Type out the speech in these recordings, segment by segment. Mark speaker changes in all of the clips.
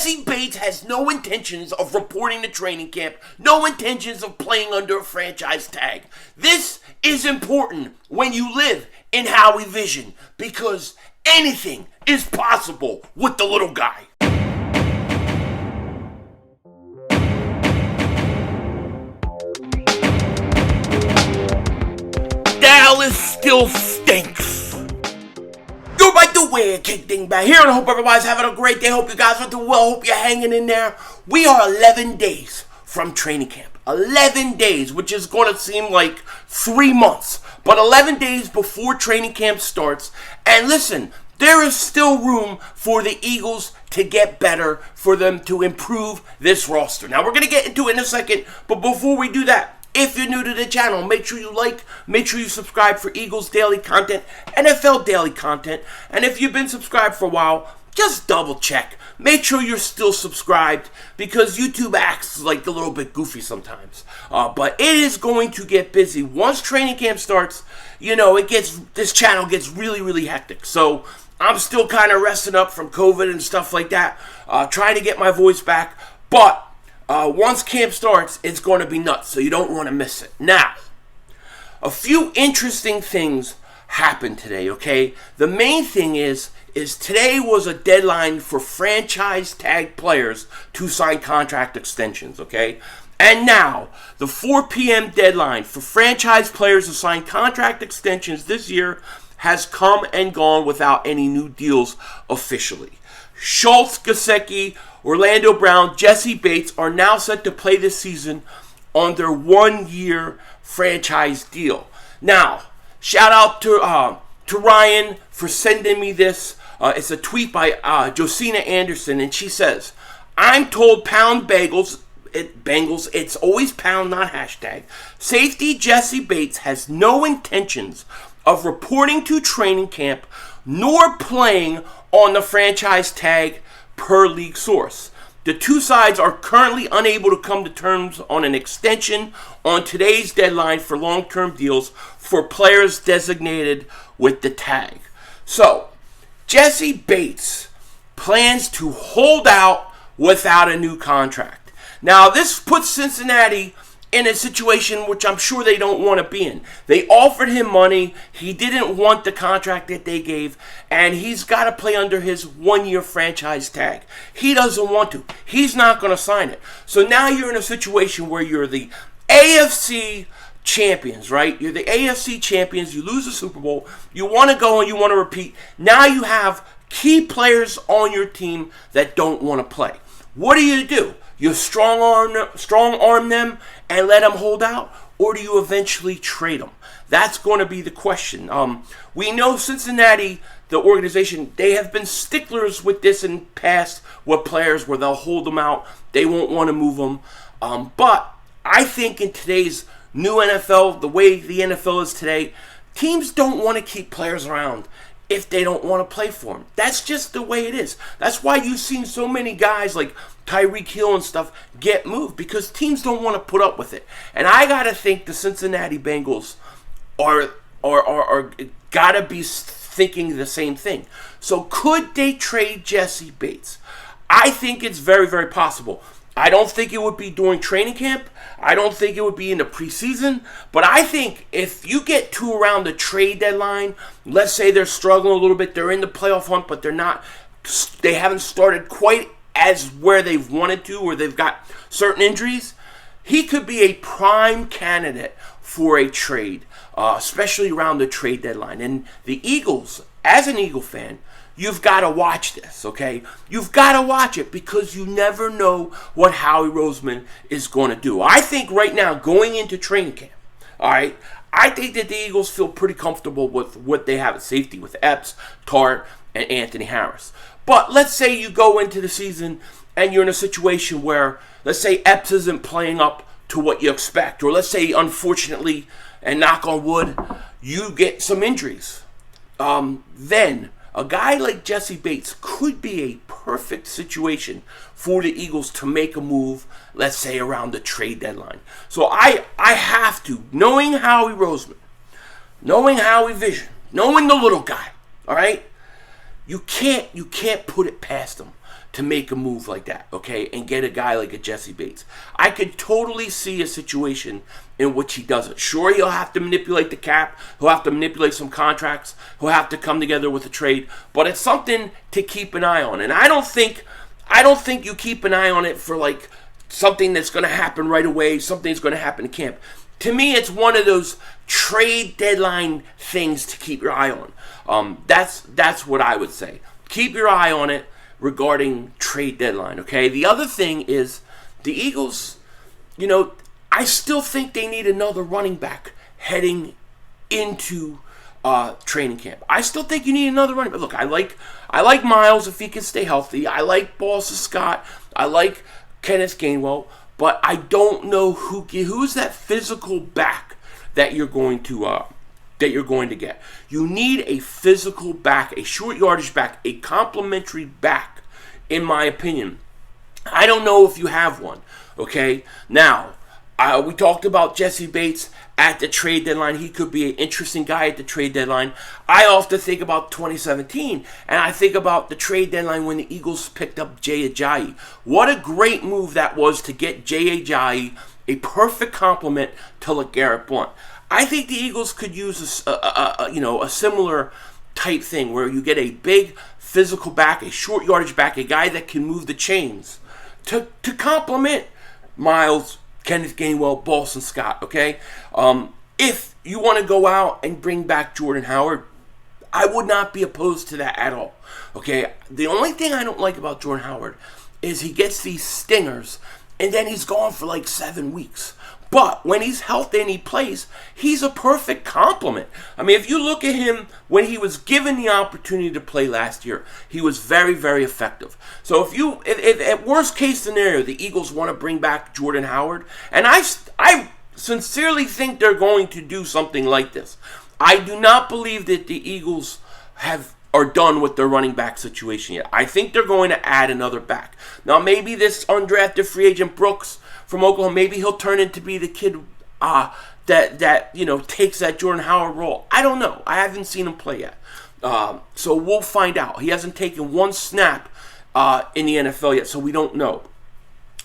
Speaker 1: Jessie Bates has no intentions of reporting to training camp, no intentions of playing under a franchise tag. This is important when you live in Howie Vision, because anything is possible with the little guy. Dallas still stinks. You're by the way, Kick Dingbat here, and I hope everybody's having a great day. Hope you guys are doing well. Hope you're hanging in there. We are 11 days from training camp. 11 days, which is going to seem like 3 months. But 11 days before training camp starts. And listen, there is still room for the Eagles to get better, for them to improve this roster. Now, we're going to get into it in a second, but before we do that, if you're new to the channel, make sure you like, make sure you subscribe for Eagles daily content, NFL daily content, and if you've been subscribed for a while, just double check. Make sure you're still subscribed, because YouTube acts like a little bit goofy sometimes. But it is going to get busy. Once training camp starts, you know, this channel gets really, really hectic. So I'm still kind of resting up from COVID and stuff like that, trying to get my voice back, but once camp starts, it's going to be nuts, so you don't want to miss it. Now, a few interesting things happened today, okay? The main thing is today was a deadline for franchise tag players to sign contract extensions, okay? And now, the 4 p.m. deadline for franchise players to sign contract extensions this year has come and gone without any new deals officially. Schultz, Gesicki, Orlando Brown, Jessie Bates are now set to play this season on their 1-year franchise deal. Now, shout out to Ryan for sending me this. It's a tweet by Josina Anderson, and she says, "I'm told pound Bengals, it's always pound, not hashtag. Safety Jessie Bates has no intentions of reporting to training camp nor playing on the franchise tag per league source. The two sides are currently unable to come to terms on an extension on today's deadline for long-term deals for players designated with the tag." So, Jessie Bates plans to hold out without a new contract. Now, this puts Cincinnati in a situation which I'm sure they don't want to be in. They offered him money. He didn't want the contract that they gave, and he's got to play under his 1-year franchise tag. He doesn't want to. He's not going to sign it. So now you're in a situation where you're the AFC champions, right? You're the AFC champions. You lose the Super Bowl. You want to go and you want to repeat. Now you have key players on your team that don't want to play. What do you do? You strong arm them and let them hold out, or do you eventually trade them? That's going to be the question. We know Cincinnati, the organization, they have been sticklers with this in past with players where they'll hold them out. They won't want to move them. But I think in today's new NFL, the way the NFL is today, teams don't want to keep players around if they don't want to play for them. That's just the way it is. That's why you've seen so many guys like Tyreek Hill and stuff get moved, because teams don't want to put up with it. And I gotta think the Cincinnati Bengals are gotta be thinking the same thing. So could they trade Jessie Bates? I think it's very, very possible. I don't think it would be during training camp. I don't think it would be in the preseason. But I think if you get to around the trade deadline, let's say they're struggling a little bit, they're in the playoff hunt, but they haven't started quite as where they've wanted to, or they've got certain injuries, he could be a prime candidate for a trade, especially around the trade deadline. And the Eagles, as an Eagle fan, you've got to watch this, okay? You've got to watch it, because you never know what Howie Roseman is going to do. I think right now, going into training camp, all right, I think that the Eagles feel pretty comfortable with what they have at safety with Epps, Tart, and Anthony Harris. But let's say you go into the season and you're in a situation where, let's say Epps isn't playing up to what you expect, or let's say, unfortunately, and knock on wood, you get some injuries. Then a guy like Jessie Bates could be a perfect situation for the Eagles to make a move, let's say around the trade deadline. So I have to, knowing Howie Roseman, knowing Howie Vision, knowing the little guy, all right? You can't put it past them to make a move like that, okay, and get a guy like a Jessie Bates. I could totally see a situation in which he does it. Sure, he'll have to manipulate the cap. He'll have to manipulate some contracts. He'll have to come together with a trade. But it's something to keep an eye on. And I don't think you keep an eye on it for like something that's going to happen right away, something that's going to happen in camp. To me, it's one of those trade deadline things to keep your eye on. That's what I would say. Keep your eye on it regarding trade deadline, okay? The other thing is the Eagles, I still think they need another running back heading into training camp. I still think you need another running back. Look, I like Miles if he can stay healthy. I like Boston Scott. I like Kenneth Gainwell. But I don't know who's that physical back that you're going to get. You need a physical back, a short yardage back, a complimentary back, in my opinion. I don't know if you have one, okay? Now, we talked about Jessie Bates at the trade deadline. He could be an interesting guy at the trade deadline. I often think about 2017, and I think about the trade deadline when the Eagles picked up Jay Ajayi. What a great move that was to get Jay Ajayi, a perfect complement to LeGarrette Blount. I think the Eagles could use a similar type thing where you get a big physical back, a short yardage back, a guy that can move the chains to complement Miles, Kenneth Gainwell, Boston Scott, okay? If you want to go out and bring back Jordan Howard, I would not be opposed to that at all, okay? The only thing I don't like about Jordan Howard is he gets these stingers, and then he's gone for like 7 weeks. But when he's healthy and he plays, he's a perfect complement. I mean, if you look at him when he was given the opportunity to play last year, he was very, very effective. So if at worst case scenario, the Eagles want to bring back Jordan Howard, and I sincerely think they're going to do something like this. I do not believe that the Eagles are done with their running back situation yet. I think they're going to add another back. Now, maybe this undrafted free agent Brooks from Oklahoma, maybe he'll turn into be the kid that takes that Jordan Howard role. I don't know. I haven't seen him play yet. So we'll find out. He hasn't taken one snap in the NFL yet, so we don't know.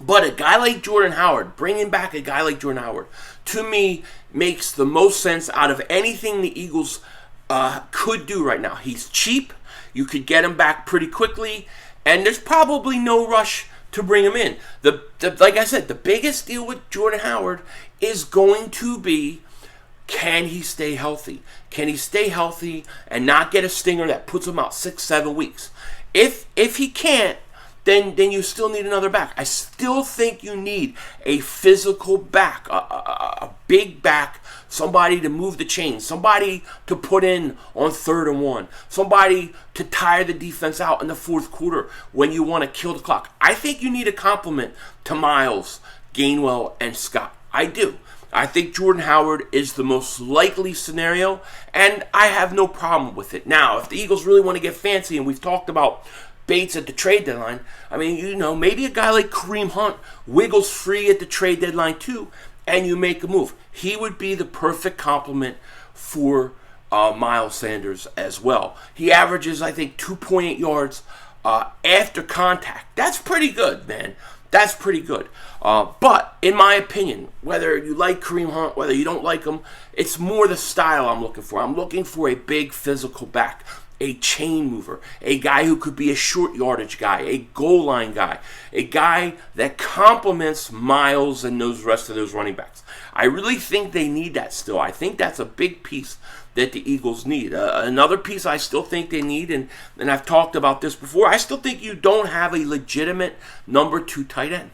Speaker 1: But a guy like Jordan Howard, bringing back a guy like Jordan Howard, to me, makes the most sense out of anything the Eagles could do right now. He's cheap. You could get him back pretty quickly, and there's probably no rush to bring him in. Like I said, the biggest deal with Jordan Howard is going to be, can he stay healthy? Can he stay healthy and not get a stinger that puts him out 6-7 weeks? If he can't, then you still need another back. I still think you need a physical back, a big back, somebody to move the chains, somebody to put in on 3rd and 1, somebody to tire the defense out in the 4th quarter when you want to kill the clock. I think you need a complement to Miles, Gainwell, and Scott. I do. I think Jordan Howard is the most likely scenario, and I have no problem with it. Now, if the Eagles really want to get fancy, and we've talked about Bates at the trade deadline, I mean, maybe a guy like Kareem Hunt wiggles free at the trade deadline too, and you make a move. He would be the perfect complement for Miles Sanders as well. He averages, I think, 2.8 yards after contact. That's pretty good, man. That's pretty good. But in my opinion, whether you like Kareem Hunt, whether you don't like him, it's more the style I'm looking for. I'm looking for a big physical back, a chain mover, a guy who could be a short yardage guy, a goal line guy, a guy that complements Miles and those rest of those running backs. I really think they need that still. I think that's a big piece that the Eagles need. Another piece I still think they need, and I've talked about this before, I still think you don't have a legitimate number 2 tight end.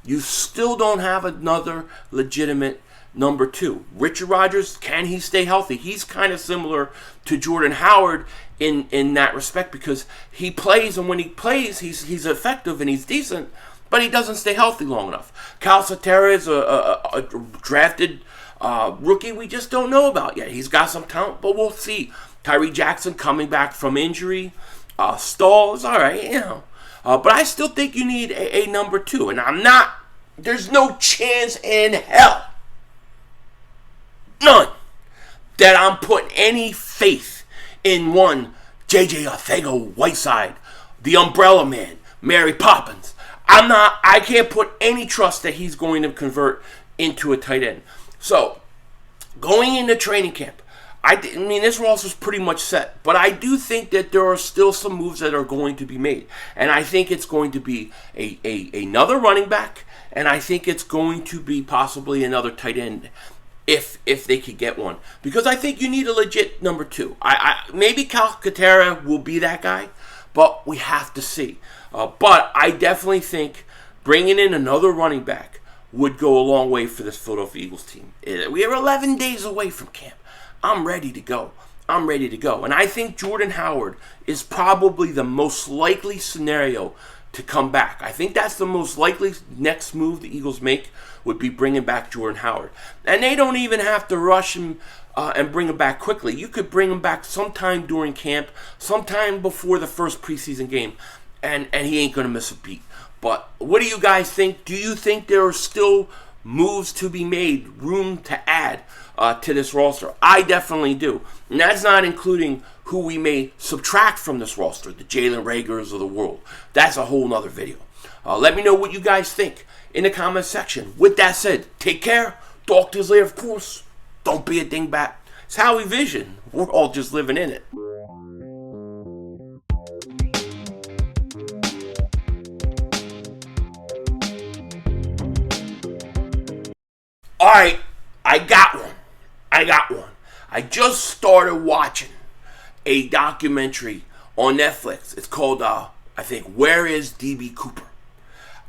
Speaker 1: You still don't have another legitimate number 2. Richard Rodgers, can he stay healthy? He's kind of similar to Jordan Howard in that respect because he plays, and when he plays, he's effective and he's decent, but he doesn't stay healthy long enough. Kyle Sutera is a drafted rookie we just don't know about yet. He's got some talent, but we'll see. Tyree Jackson coming back from injury. Stahl is all right, but I still think you need a number 2, and there's no chance in hell, none, that I'm putting any faith in one J.J. Arcega-Whiteside, the Umbrella Man, Mary Poppins. I can't put any trust that he's going to convert into a tight end. So, going into training camp, I mean, this roster's pretty much set, but I do think that there are still some moves that are going to be made, and I think it's going to be another running back, and I think it's going to be possibly another tight end if they could get one, because I think you need a legit number two. Maybe Calcaterra will be that guy, but we have to see. But I definitely think bringing in another running back would go a long way for this Philadelphia Eagles team. We are 11 days away from camp. I'm ready to go. And I think Jordan Howard is probably the most likely scenario to come back. I think that's the most likely next move the Eagles make would be bringing back Jordan Howard. And they don't even have to rush him and bring him back quickly. You could bring him back sometime during camp, sometime before the first preseason game, and he ain't going to miss a beat. But what do you guys think? Do you think there are still moves to be made, room to add to this roster? I definitely do. And that's not including who we may subtract from this roster, the Jalen Ragers of the world. That's a whole nother video. Let me know what you guys think in the comment section. With that said, take care. Talk to you later, of course. Don't be a dingbat. It's Howie Vision. We're all just living in it. Alright, I got one. I just started watching a documentary on Netflix. It's called, I think, Where is DB Cooper?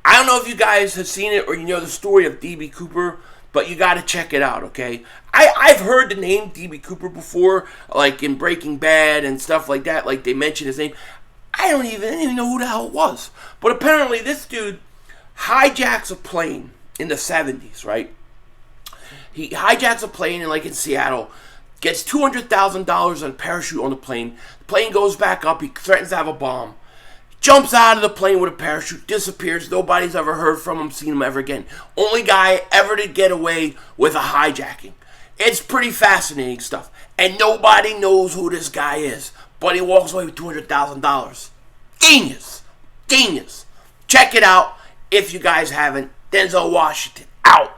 Speaker 1: I don't know if you guys have seen it or you know the story of DB Cooper, but you got to check it out, okay? I've heard the name DB Cooper before, like in Breaking Bad and stuff like that, like they mentioned his name. I didn't even know who the hell it was. But apparently this dude hijacks a plane in the 70s, right? He hijacks a plane in Seattle, gets $200,000 on a parachute on the plane. The plane goes back up. He threatens to have a bomb. Jumps out of the plane with a parachute, disappears. Nobody's ever heard from him, seen him ever again. Only guy ever to get away with a hijacking. It's pretty fascinating stuff. And nobody knows who this guy is. But he walks away with $200,000. Genius. Check it out if you guys haven't. Denzel Washington, out.